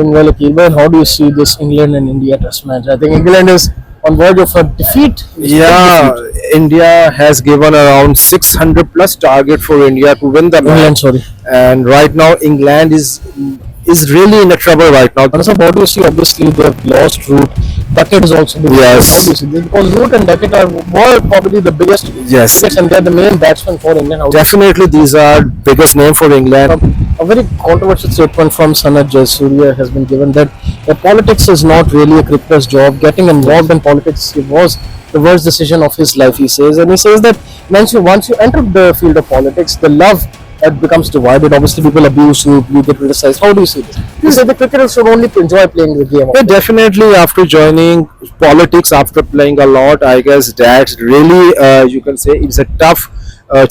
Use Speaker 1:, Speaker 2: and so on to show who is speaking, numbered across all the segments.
Speaker 1: Well, Akil, well, how do you see this England and India Test match? I think England is on verge of a defeat.
Speaker 2: Yeah, India has given around 600 plus target for India to win the
Speaker 1: England,
Speaker 2: match,
Speaker 1: sorry.
Speaker 2: and right now England is really in a trouble right now.
Speaker 1: Also, how do you see? Obviously, they have lost Root. Duckett is also been.
Speaker 2: Yes.
Speaker 1: How do you see this? Because Root and Duckett are were probably the biggest.
Speaker 2: Yes,
Speaker 1: And they're the main batsmen for England. How do you
Speaker 2: definitely these are biggest name for England.
Speaker 1: a very controversial statement from Sanat Jayasuriya has been given that politics is not really a cricketer's job. Getting involved in politics was the worst decision of his life, he says. And he says that once you enter the field of politics, the love becomes divided. Obviously, people abuse you get criticized. How do you see this? He said the cricketers should only enjoy playing the game.
Speaker 2: Yeah, definitely after joining politics, after playing a lot, I guess that's really you can say it's a tough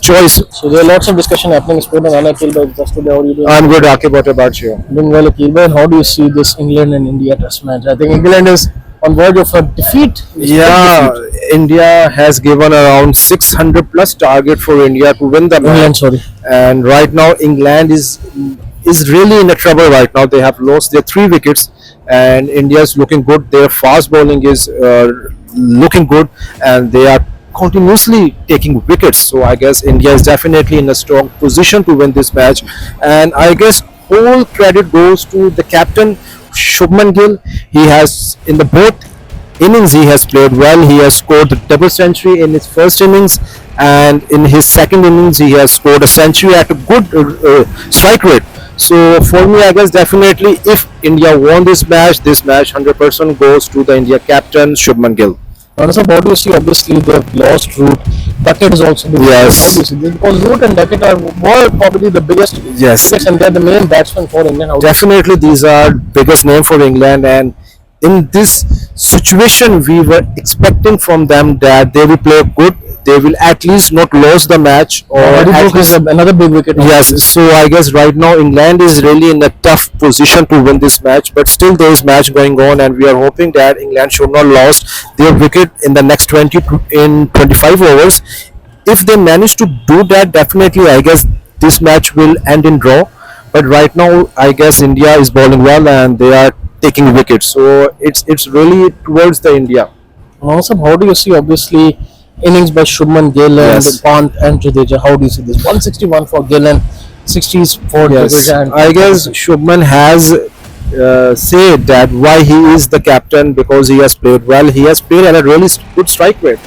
Speaker 2: choice.
Speaker 1: So there are lots of discussion happening. Sport and Anna Kilberg just today. How are you doing?
Speaker 2: I'm good, Akib. What about you?
Speaker 1: Doing well, Kilberg. How do you see this England and India Test match? I think England is on verge of a defeat.
Speaker 2: Yeah, India has given around 600 plus target for India to win the
Speaker 1: England,
Speaker 2: match,
Speaker 1: sorry.
Speaker 2: and right now England is really in a trouble right now. They have lost their 3 wickets, and India is looking good. Their fast bowling is looking good, and they are continuously taking wickets. So I guess India is definitely in a strong position to win this match, and I guess whole credit goes to the captain Shubman Gill. He has in the both innings he has played well. He has scored a double century in his first innings, and in his second innings he has scored a century at a good strike rate. So for me, I guess definitely if India won this match 100% goes to the India captain Shubman Gill.
Speaker 1: Also, how do you see? Obviously, they have lost Root. Duckett is also been.
Speaker 2: Yes.
Speaker 1: How do you see this? Because Root and Duckett were probably the biggest.
Speaker 2: Yes,
Speaker 1: And they're the main batsmen for England. How do you
Speaker 2: definitely these are biggest name for England, and in this situation we were expecting from them that they will play good. They will at least not lose the match, or
Speaker 1: Harry
Speaker 2: at
Speaker 1: Brook is
Speaker 2: least
Speaker 1: another big wicket.
Speaker 2: yes. So I guess right now England is really in a tough position to win this match, but still there is match going on, and we are hoping that England should not lose their wicket in the next 25 overs. If they manage to do that, definitely I guess this match will end in draw. But right now I guess India is bowling well and they are taking wickets, so it's really towards the India.
Speaker 1: Also, how do you see? Obviously, innings by Shubman Gill and
Speaker 2: Yes.
Speaker 1: Pant and Jadeja. How do you see this? 161 for Gill and 60s for
Speaker 2: Yes,
Speaker 1: Jadeja. And
Speaker 2: I guess Shubman has said that why he is the captain, because he has played well. He has played at a really good strike rate.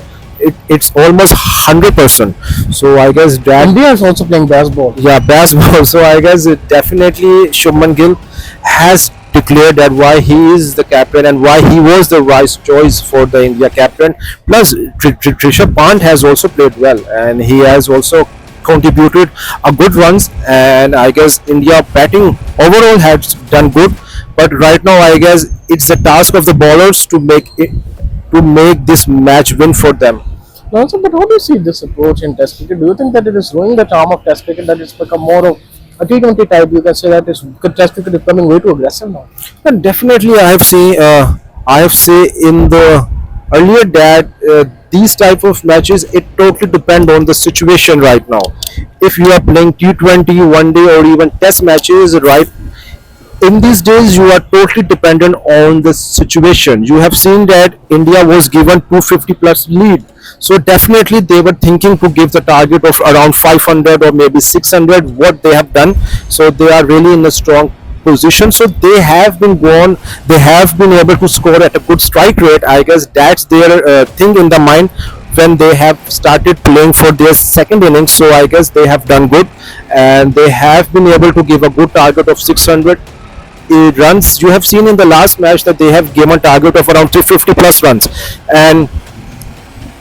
Speaker 2: It's almost 100%. So I guess that
Speaker 1: India is also playing baseball.
Speaker 2: yeah, baseball. So I guess it definitely Shubman Gill has declared that why he is the captain and why he was the right choice for the India captain. Plus, Rishabh Pant has also played well, and he has also contributed a good runs. And I guess India batting overall has done good, but right now I guess it's the task of the bowlers to make this match win for them.
Speaker 1: Also, but how do you see this approach in Test cricket? Do you think that it is ruining the charm of Test cricket? That it's become more of a T20 type? You can say that Test cricket is becoming way too aggressive now.
Speaker 2: And definitely, I have seen in the earlier that these type of matches it totally depend on the situation right now. If you are playing T20, one day, or even Test matches, right? In these days, you are totally dependent on the situation. You have seen that India was given 250 plus lead, so definitely they were thinking to give the target of around 500 or maybe 600. What they have done, so they are really in a strong position. So they have been gone. They have been able to score at a good strike rate. I guess that's their thing in the mind when they have started playing for their second innings. So I guess they have done good, and they have been able to give a good target of 600 runs. You have seen in the last match that they have given a target of around 350 plus runs, and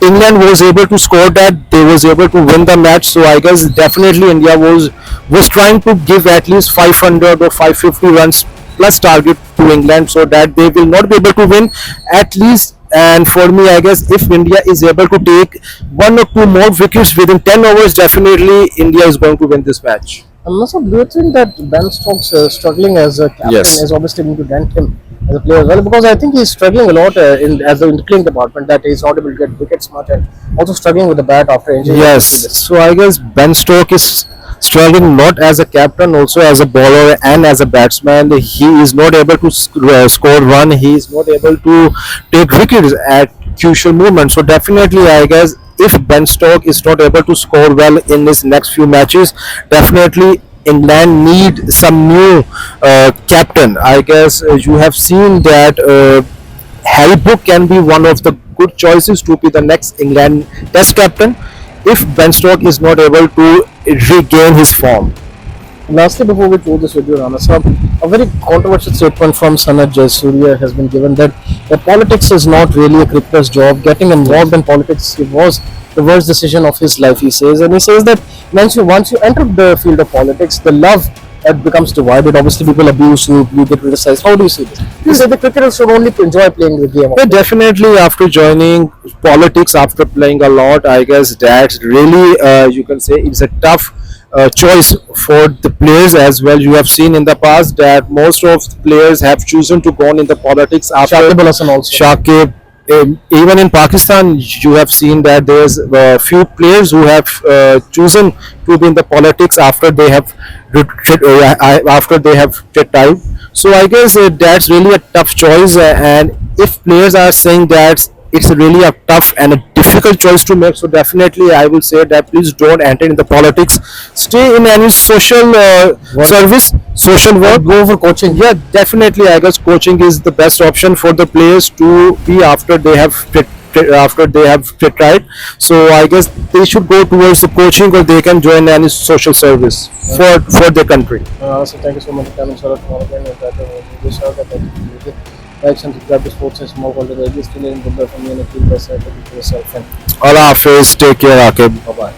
Speaker 2: England was able to score that. They was able to win the match. So I guess definitely India was trying to give at least 500 or 550 runs plus target to England, so that they will not be able to win at least. And for me, I guess if India is able to take 1 or 2 more wickets within 10 overs, definitely India is going to win this match.
Speaker 1: And also, do you think that Ben Stokes struggling as a captain
Speaker 2: Yes.
Speaker 1: is obviously going to dent him as a player as well? Because I think he's struggling a lot in as the cleaning department, that he's not able to get wickets much, and also struggling with the bat after injury.
Speaker 2: Yes, so I guess Ben Stokes is struggling not as a captain, also as a bowler and as a batsman. He is not able to score run. He is not able to take wickets at crucial moments. So definitely, I guess if Ben Stokes is not able to score well in his next few matches, definitely England need some new captain. I guess you have seen that Harry Brook can be one of the good choices to be the next England Test captain if Ben Stokes is not able to regain his form.
Speaker 1: Lastly, before we close this video, Rana Sahab, a very controversial statement from Sanat Jayasuriya has been given that politics is not really a cricketer's job. Getting involved in politics was the worst decision of his life, he says. And he says that once you enter the field of politics, the love becomes divided. Obviously, people abuse you get criticized. How do you see this? You say the cricketers should only enjoy playing the game.
Speaker 2: Yeah, definitely after joining politics, after playing a lot, I guess that's really, you can say, it's a tough choice for the players as well. You have seen in the past that most of the players have chosen to go on in the politics after
Speaker 1: Shakib Al Hasan also.
Speaker 2: Shakib. Even in Pakistan, you have seen that there's few players who have chosen to be in the politics after they have retired. So I guess that's really a tough choice, and if players are saying that it's really a tough and a difficult choice to make, so definitely I will say that please don't enter in the politics. Stay in any social service, social work.
Speaker 1: Go for coaching.
Speaker 2: Yeah, definitely. I guess coaching is the best option for the players to be after they have retired. So I guess they should go towards the coaching, or they can join any social service for their country.
Speaker 1: So thank you so much for coming, Sarat. Like and subscribe to Sports and Smoke all the way. Still in good from me and a team by yourself and
Speaker 2: Allah Hafiz. Take care, Akib.
Speaker 1: bye bye.